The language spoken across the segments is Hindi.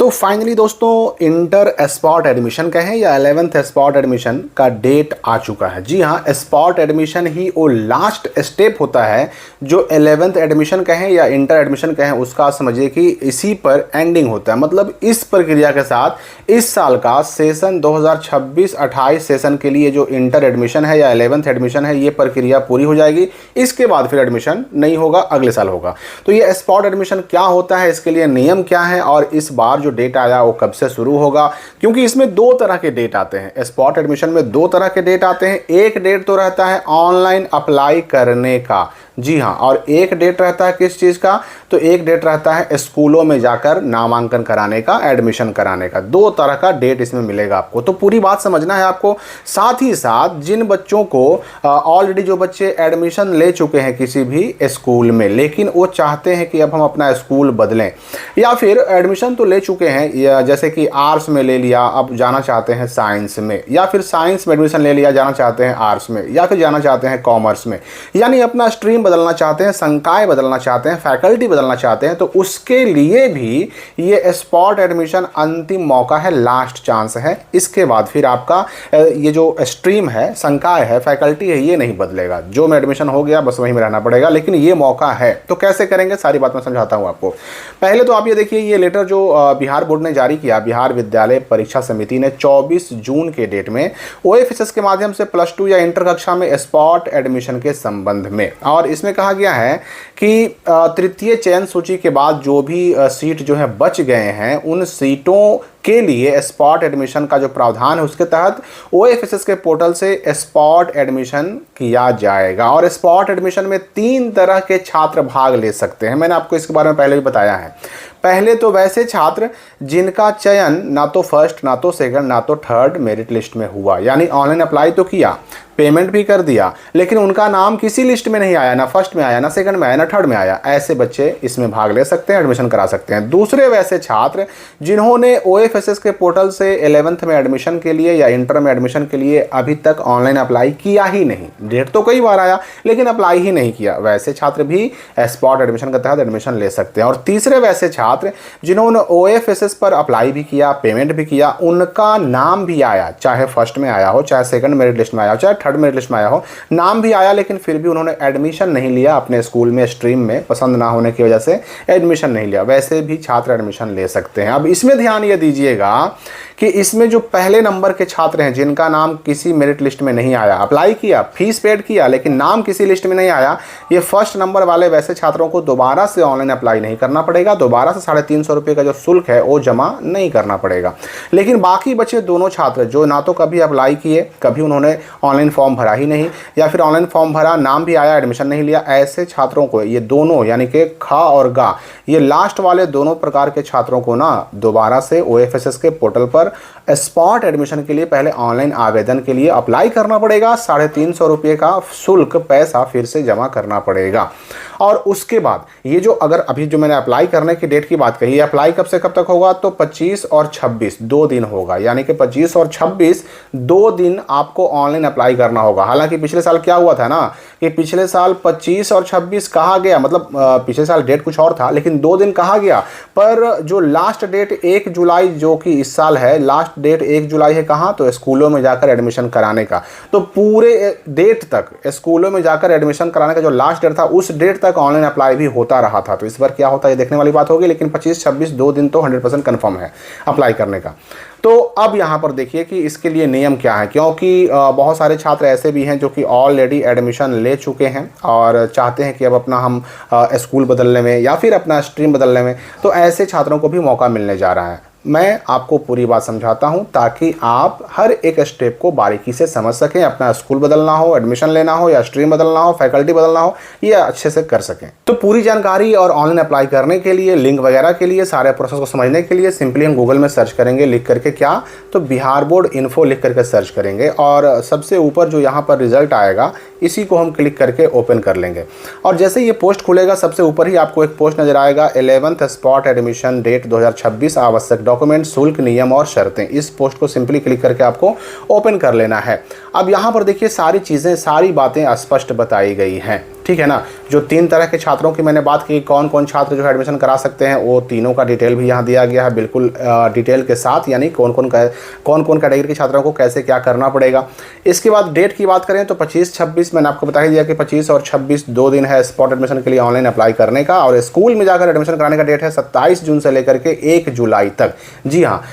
तो फाइनली दोस्तों इंटर स्पॉट एडमिशन कहें या 11th स्पॉट एडमिशन का डेट आ चुका है। जी हाँ, स्पॉट एडमिशन ही वो लास्ट स्टेप होता है जो 11th एडमिशन कहें या इंटर एडमिशन कहें उसका समझिए कि इसी पर एंडिंग होता है। मतलब इस प्रक्रिया के साथ इस साल का सेशन 2026-28 सेशन के लिए जो इंटर एडमिशन है या 11th एडमिशन है ये प्रक्रिया पूरी हो जाएगी। इसके बाद फिर एडमिशन नहीं होगा, अगले साल होगा। तो ये स्पॉट एडमिशन क्या होता है, इसके लिए नियम क्या है और इस बार जो डेट आया वो कब से शुरू होगा, क्योंकि इसमें दो तरह के डेट आते हैं। स्पॉट एडमिशन में दो तरह के डेट आते हैं। एक डेट तो रहता है ऑनलाइन अप्लाई करने का, जी हाँ, और एक डेट रहता है किस चीज़ का, तो एक डेट रहता है स्कूलों में जाकर नामांकन कराने का, एडमिशन कराने का। दो तरह का डेट इसमें मिलेगा आपको, तो पूरी बात समझना है आपको। साथ ही साथ जिन बच्चों को ऑलरेडी जो बच्चे एडमिशन ले चुके हैं किसी भी स्कूल में, लेकिन वो चाहते हैं कि अब हम अपना स्कूल बदलें, या फिर एडमिशन तो ले चुके हैं या जैसे कि आर्ट्स में ले लिया, अब जाना चाहते हैं साइंस में, या फिर साइंस में एडमिशन ले लिया, जाना चाहते हैं आर्ट्स में, या फिर जाना चाहते हैं कॉमर्स में, यानी अपना स्ट्रीम बदलना चाहते हैं, संकाय बदलना चाहते हैं, फैकल्टी बदलना चाहते हैं, तो उसके लिए भी ये स्पॉट एडमिशन अंतिम मौका है, लास्ट चांस है। इसके बाद फिर आपका ये जो स्ट्रीम है, संकाय है, फैकल्टी है, ये नहीं बदलेगा। जो में एडमिशन हो गया बस वहीं में रहना पड़ेगा, लेकिन ये मौका है। तो कैसे करेंगे सारी बात मैं समझाता हूँ आपको। पहले तो आप ये देखिए, ये लेटर जो बिहार बोर्ड ने जारी किया, बिहार विद्यालय परीक्षा समिति ने 24 जून के डेट में ओएफएसएस के माध्यम से +2 या इंटर कक्षा में स्पॉट एडमिशन के संबंध में, और इसमें कहा गया है कि तृतीय चयन सूची के बाद जो भी सीट जो है बच गए हैं, उन सीटों के लिए स्पॉट एडमिशन का जो प्रावधान है उसके तहत ओएफएसएस के पोर्टल से स्पॉट एडमिशन किया जाएगा। और स्पॉट एडमिशन में 3 तरह के छात्र भाग ले सकते हैं। मैंने आपको इसके बारे में पहले भी बताया है। पहले तो वैसे छात्र जिनका चयन ना तो फर्स्ट, ना तो सेकंड, ना तो थर्ड मेरिट लिस्ट में हुआ, यानी ऑनलाइन अप्लाई तो किया, पेमेंट भी कर दिया, लेकिन उनका नाम किसी लिस्ट में नहीं आया, ना फर्स्ट में आया, ना सेकंड में आया, ना थर्ड में आया। ऐसे बच्चे इसमें भाग ले सकते हैं, एडमिशन करा सकते हैं। दूसरे वैसे छात्र जिन्होंने ओएफएसएस के पोर्टल से 11th में एडमिशन के लिए या इंटर में एडमिशन के लिए अभी तक ऑनलाइन अप्लाई किया ही नहीं, डेट तो कई बार आया लेकिन अप्लाई ही नहीं किया, वैसे छात्र भी स्पॉट एडमिशन के तहत एडमिशन ले सकते हैं। और तीसरे वैसे छात्र जिन्होंने ओएफएसएस पर अप्लाई भी किया, पेमेंट भी किया, उनका नाम भी आया, चाहे फर्स्ट में आया हो, चाहे सेकंड मेरिट लिस्ट में आया हो, चाहे थर्ड मेरिट लिस्ट में आया हो, नाम भी आया, लेकिन फिर भी उन्होंने एडमिशन नहीं लिया अपने स्कूल में, स्ट्रीम में पसंद ना होने की वजह से एडमिशन नहीं लिया, वैसे भी छात्र एडमिशन ले सकते हैं। अब इसमें ध्यान ये दीजिएगा कि इसमें जो पहले नंबर के छात्र हैं जिनका नाम किसी मेरिट लिस्ट में नहीं आया, अप्लाई किया, फीस पेड किया, लेकिन नाम किसी लिस्ट में नहीं आया, ये फर्स्ट नंबर वाले वैसे छात्रों को दोबारा से ऑनलाइन अप्लाई नहीं करना पड़ेगा, दोबारा से 350 रुपये का जो शुल्क है वो जमा नहीं करना पड़ेगा। लेकिन बाकी बचे दोनों छात्र जो ना तो कभी अप्लाई किए, कभी उन्होंने ऑनलाइन फॉर्म भरा ही नहीं, या फिर ऑनलाइन फॉर्म भरा, नाम भी आया, एडमिशन नहीं लिया, ऐसे छात्रों को ये दोनों यानी कि खा और गा, ये लास्ट वाले दोनों प्रकार के छात्रों को ना दोबारा से ओएफएसएस के पोर्टल पर स्पॉट एडमिशन के लिए पहले ऑनलाइन आवेदन के लिए अप्लाई करना पड़ेगा, 350 रुपये का शुल्क पैसा फिर से जमा करना पड़ेगा। और उसके बाद ये जो अगर अभी जो मैंने अप्लाई करने की डेट की बात कही, अप्लाई कब से कब तक होगा, तो 25 और 26 2 दिन होगा, यानी कि 25 और 26 2 दिन आपको ऑनलाइन अप्लाई करना होगा। हालांकि पिछले साल क्या हुआ था ना कि पिछले साल 25 और 26 कहा गया, मतलब पिछले साल डेट कुछ और था लेकिन 2 दिन कहा गया, पर जो लास्ट डेट 1 जुलाई जो कि इस साल है, लास्ट डेट 1 जुलाई है कहाँ, तो स्कूलों में जाकर एडमिशन कराने का। तो पूरे डेट तक स्कूलों में जाकर एडमिशन कराने का जो लास्ट डेट था उस डेट तक ऑनलाइन अप्लाई भी होता रहा था। तो इस बार क्या होता है ये देखने वाली बात होगी, लेकिन 25-26 2 दिन तो 100% कन्फर्म है अप्लाई करने का। तो अब यहाँ पर देखिए कि इसके लिए नियम क्या है, क्योंकि बहुत सारे छात्र ऐसे भी हैं जो कि ऑलरेडी एडमिशन ले चुके हैं और चाहते हैं कि अब अपना हम स्कूल बदलने में या फिर अपना स्ट्रीम बदलने में, तो ऐसे छात्रों को भी मौका मिलने जा रहा है। मैं आपको पूरी बात समझाता हूं ताकि आप हर एक स्टेप को बारीकी से समझ सकें। अपना स्कूल बदलना हो, एडमिशन लेना हो, या स्ट्रीम बदलना हो, फैकल्टी बदलना हो, ये अच्छे से कर सकें। तो पूरी जानकारी और ऑनलाइन अप्लाई करने के लिए, लिंक वगैरह के लिए, सारे प्रोसेस को समझने के लिए सिंपली हम गूगल में सर्च करेंगे, लिख करके क्या, तो बिहार बोर्ड इन्फो लिख करके सर्च करेंगे और सबसे ऊपर जो यहाँ पर रिजल्ट आएगा इसी को हम क्लिक करके ओपन कर लेंगे। और जैसे ये पोस्ट खुलेगा सबसे ऊपर ही आपको एक पोस्ट नजर आएगा, 11th स्पॉट एडमिशन डेट 2026, आवश्यक डॉक्यूमेंट, शुल्क, नियम और शर्तें। इस पोस्ट को सिंपली क्लिक करके आपको ओपन कर लेना है। अब यहाँ पर देखिए सारी चीज़ें, सारी बातें स्पष्ट बताई गई हैं। ठीक है ना। जो 3 तरह के छात्रों की मैंने बात की, कौन कौन छात्र जो है एडमिशन करा सकते हैं, वो तीनों का डिटेल भी यहाँ दिया गया है बिल्कुल डिटेल के साथ, यानी कौन कौन कैटेगरी के छात्रों को कैसे क्या करना पड़ेगा। इसके बाद डेट की बात करें तो 25-26 मैंने आपको बता ही दिया कि 25 और 26 2 दिन है स्पॉट एडमिशन के लिए ऑनलाइन अप्लाई करने का, और स्कूल में जाकर एडमिशन कराने का डेट है 27 जून से लेकर के 1 जुलाई तक। जी हाँ,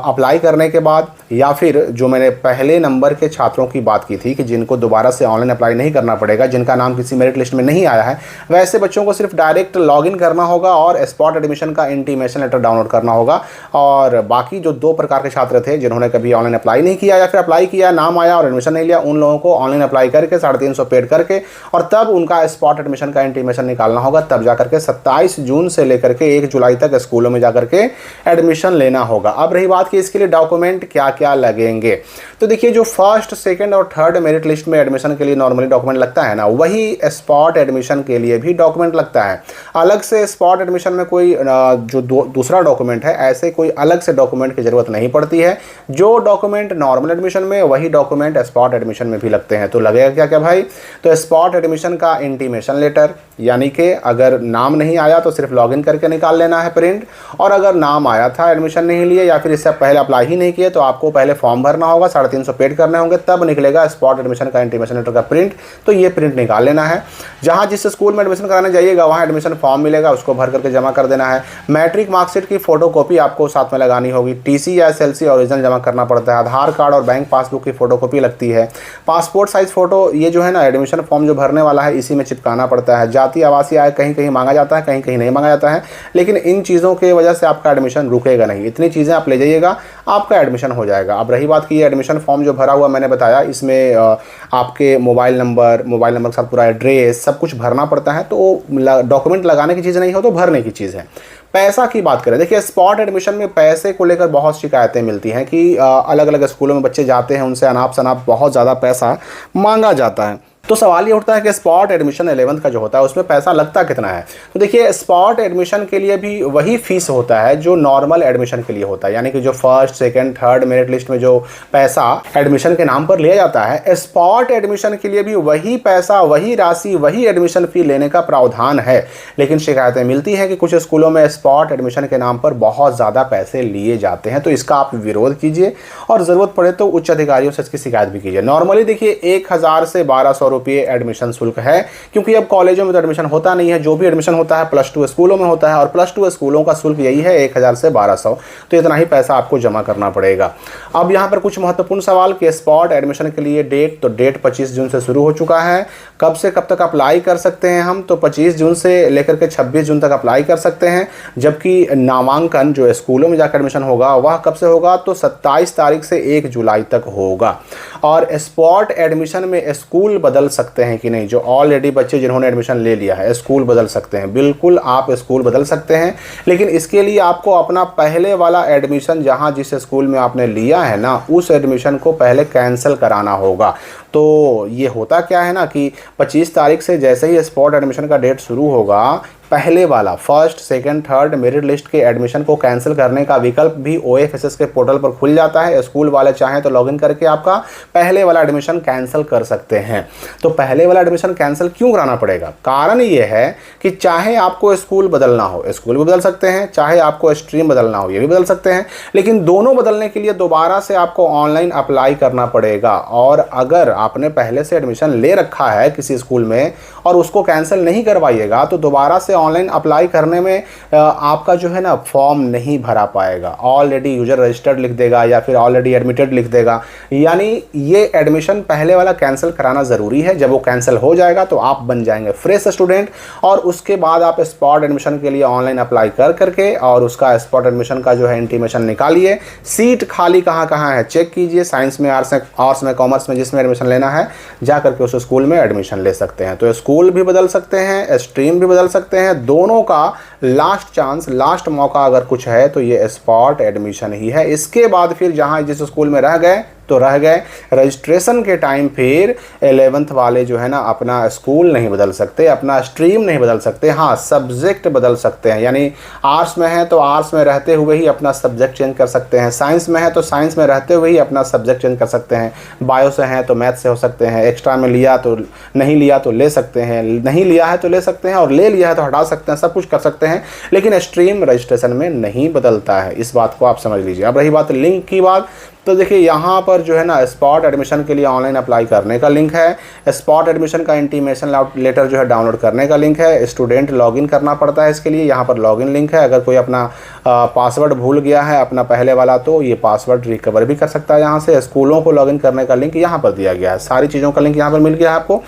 अप्लाई करने के बाद या फिर जो मैंने पहले नंबर के छात्रों की बात की थी कि जिनको दोबारा से ऑनलाइन अप्लाई नहीं करना पड़ेगा, जिनका नाम किसी मेरिट लिस्ट में नहीं आया है, वैसे बच्चों को सिर्फ डायरेक्ट लॉगिन करना होगा और स्पॉट एडमिशन का इंटीमेशन लेटर डाउनलोड करना होगा। और बाकी जो 2 प्रकार के छात्र थे जिन्होंने कभी ऑनलाइन अप्लाई नहीं किया या फिर अप्लाई किया, नाम आया और एडमिशन नहीं लिया, उन लोगों को ऑनलाइन अप्लाई करके 350 पेड करके और तब उनका स्पॉट एडमिशन का इंटीमेशन निकालना होगा। तब जाकर के 27 जून से लेकर के 1 जुलाई तक स्कूलों में जाकर के एडमिशन लेना होगा। अब रही बात कि इसके लिए डॉक्यूमेंट क्या क्या लगेंगे, तो देखिए जो फर्स्ट, सेकंड और थर्ड मेरिट लिस्ट में एडमिशन के लिए नॉर्मली डॉक्यूमेंट लगता है ना, वही स्पॉट एडमिशन के लिए भी डॉक्यूमेंट लगता है। अलग से स्पॉट एडमिशन में कोई जो दूसरा डॉक्यूमेंट है, ऐसे कोई अलग से डॉक्यूमेंट की जरूरत नहीं पड़ती है। जो डॉक्यूमेंट नॉर्मल एडमिशन में, वही डॉक्यूमेंट स्पॉट एडमिशन में भी लगते हैं। तो लगेगा क्या क्या भाई, तो स्पॉट एडमिशन का इंटीमेशन लेटर, यानी कि अगर नाम नहीं आया तो सिर्फ लॉगिन करके निकाल लेना है प्रिंट, और अगर नाम आया था, एडमिशन नहीं लिए या फिर इससे पहले अप्लाई ही नहीं किए, तो आपको पहले फॉर्म भरना होगा, 350 पेड करने होंगे, तब निकलेगा स्पॉट एडमिशन का इंटीमेशन लेटर का प्रिंट। तो ये प्रिंट निकाल लेना है। जहां जिस स्कूल में एडमिशन कराने जाइएगा वहां एडमिशन फॉर्म मिलेगा, उसको भर करके जमा कर देना है। मैट्रिक मार्कशीट की फोटोकॉपी आपको साथ में लगानी होगी। टीसी या एसएलसी ओरिजिनल जमा करना पड़ता है। आधार कार्ड और बैंक पासबुक की फोटोकॉपी लगती है। पासपोर्ट साइज फोटो, ये जो है ना एडमिशन फॉर्म जो भरने वाला है इसी में चिपकाना पड़ता है। जाति आवासीय आय कहीं कहीं मांगा जाता है, कहीं कहीं नहीं मांगा जाता है, लेकिन इन चीज़ों की वजह से आपका एडमिशन रुकेगा नहीं। इतनी चीज़ें आप ले जाइएगा, आपका एडमिशन हो जाएगा। अब रही बात कि ये एडमिशन फॉर्म जो भरा हुआ मैंने बताया, इसमें आपके मोबाइल नंबर के साथ पूरा एड्रेस सब कुछ भरना पड़ता है। तो डॉक्यूमेंट लगाने की चीज़ नहीं हो, तो भरने की चीज़ है। पैसा की बात करें, देखिए स्पॉट एडमिशन में पैसे को लेकर बहुत शिकायतें मिलती हैं कि अलग अलग स्कूलों में बच्चे जाते हैं, उनसे अनाप शनाप बहुत ज़्यादा पैसा मांगा जाता है। तो सवाल ये उठता है कि स्पॉट एडमिशन 11th का जो होता है उसमें पैसा लगता कितना है। तो देखिए स्पॉट एडमिशन के लिए भी वही फीस होता है जो नॉर्मल एडमिशन के लिए होता है, यानी कि जो first, second, third merit list में जो पैसा एडमिशन के नाम पर लिया जाता है, स्पॉट एडमिशन के लिए भी वही पैसा, वही राशि, वही एडमिशन फी लेने का प्रावधान है। लेकिन शिकायतें मिलती हैं कि कुछ स्कूलों में स्पॉट एडमिशन के नाम पर बहुत ज़्यादा पैसे लिए जाते हैं। तो इसका आप विरोध कीजिए और ज़रूरत पड़े तो उच्च अधिकारियों से इसकी शिकायत भी कीजिए। नॉर्मली देखिए 1000 से 1200 रुपये एडमिशन शुल्क है, क्योंकि अब कॉलेजों में तो एडमिशन होता नहीं है। जो भी एडमिशन होता है +2 स्कूलों में होता है, और +2 स्कूलों का शुल्क यही है 1000 से 1200। तो इतना ही पैसा आपको जमा करना पड़ेगा। अब यहाँ पर कुछ महत्वपूर्ण सवाल कि स्पॉट एडमिशन के लिए डेट, तो डेट 25 जून से शुरू हो चुका है। कब से कब तक अप्लाई कर सकते हैं हम, तो 25 जून से लेकर के 26 जून तक अप्लाई कर सकते हैं। जबकि नामांकन जो स्कूलों में जाकर एडमिशन होगा वह कब से होगा, तो 27 तारीख से 1 जुलाई तक होगा। और स्पॉट एडमिशन में स्कूल बदल सकते हैं कि नहीं, जो ऑलरेडी बच्चे जिन्होंने एडमिशन ले लिया है स्कूल बदल सकते हैं। बिल्कुल आप स्कूल बदल सकते हैं, लेकिन इसके लिए आपको अपना पहले वाला एडमिशन जहां जिस स्कूल में आपने लिया है ना, उस एडमिशन को पहले कैंसिल कराना होगा। तो ये होता क्या है ना कि 25 तारीख से जैसे ही स्पॉट एडमिशन का डेट शुरू होगा, पहले वाला first, second, third merit list के एडमिशन को कैंसिल करने का विकल्प भी OFSS के पोर्टल पर खुल जाता है। स्कूल वाले चाहें तो लॉगिन करके आपका पहले वाला एडमिशन कैंसिल कर सकते हैं। तो पहले वाला एडमिशन कैंसिल क्यों कराना पड़ेगा, कारण ये है कि चाहे आपको स्कूल बदलना हो, स्कूल भी बदल सकते हैं, चाहे आपको स्ट्रीम बदलना हो, ये भी बदल सकते हैं, लेकिन दोनों बदलने के लिए दोबारा से आपको ऑनलाइन अप्लाई करना पड़ेगा। और अगर आपने पहले से एडमिशन ले रखा है किसी स्कूल में और उसको कैंसिल नहीं करवाइएगा, तो दोबारा से ऑनलाइन अप्लाई करने में आपका जो है ना फॉर्म नहीं भरा पाएगा। ऑलरेडी यूजर रजिस्टर्ड लिख देगा या फिर ऑलरेडी एडमिटेड लिख देगा। यानी ये एडमिशन पहले वाला कैंसिल कराना ज़रूरी है। जब वो कैंसिल हो जाएगा तो आप बन जाएंगे फ्रेश स्टूडेंट, और उसके बाद आप स्पॉट एडमिशन के लिए ऑनलाइन अप्लाई कर करके और उसका स्पॉट एडमिशन का जो है इंटीमेशन निकालिए। सीट खाली कहाँ कहाँ है चेक कीजिए, साइंस में, आर्ट्स में, कॉमर्स में, जिसमें एडमिशन लेना है जा करके उस स्कूल में एडमिशन ले सकते हैं। तो स्कूल भी बदल सकते हैं, स्ट्रीम भी बदल सकते हैं, दोनों का लास्ट चांस, लास्ट मौका अगर कुछ है तो ये स्पॉट एडमिशन ही है। इसके बाद फिर जहाँ जिस स्कूल में रह गए तो रह गए। रजिस्ट्रेशन के टाइम फिर 11th वाले जो है ना अपना स्कूल नहीं बदल सकते, अपना स्ट्रीम नहीं बदल सकते। हाँ, सब्जेक्ट बदल सकते हैं, यानी आर्ट्स में है तो आर्ट्स में रहते हुए ही अपना सब्जेक्ट चेंज कर सकते हैं, साइंस में है तो साइंस में रहते हुए ही अपना सब्जेक्ट चेंज कर सकते हैं, बायो से हैं तो मैथ से हो सकते हैं, एक्स्ट्रा में लिया तो नहीं लिया तो ले सकते हैं, नहीं लिया है तो ले सकते हैं, और ले लिया है तो हटा सकते हैं, सब कुछ कर सकते हैं। लेकिन स्ट्रीम रजिस्ट्रेशन में नहीं बदलता है, इस बात को आप समझ लीजिए। अब रही बात लिंक की बात, तो देखिए यहाँ पर जो है ना स्पॉट एडमिशन के लिए ऑनलाइन अप्लाई करने का लिंक है, स्पॉट एडमिशन का इंटीमेशन लेटर जो है डाउनलोड करने का लिंक है, स्टूडेंट लॉगिन करना पड़ता है इसके लिए, यहाँ पर लॉगिन लिंक है। अगर कोई अपना पासवर्ड भूल गया है अपना पहले वाला तो ये पासवर्ड रिकवर भी कर सकता है यहाँ से। स्कूलों को लॉगिन करने का लिंक यहाँ पर दिया गया है, सारी चीज़ों का लिंक यहाँ पर मिल गया है आपको।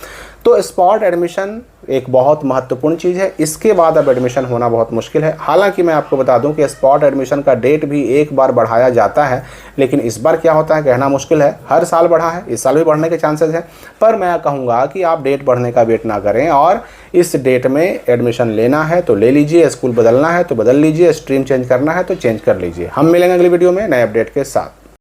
तो स्पॉट एडमिशन एक बहुत महत्वपूर्ण चीज़ है, इसके बाद अब एडमिशन होना बहुत मुश्किल है। हालांकि मैं आपको बता दूं कि स्पॉट एडमिशन का डेट भी एक बार बढ़ाया जाता है, लेकिन इस बार क्या होता है कहना मुश्किल है। हर साल बढ़ा है, इस साल भी बढ़ने के चांसेस हैं, पर मैं कहूँगा कि आप डेट बढ़ने का वेट ना करें और इस डेट में एडमिशन लेना है तो ले लीजिए, स्कूल बदलना है तो बदल लीजिए, स्ट्रीम चेंज करना है तो चेंज कर लीजिए। हम मिलेंगे अगली वीडियो में नए अपडेट के साथ।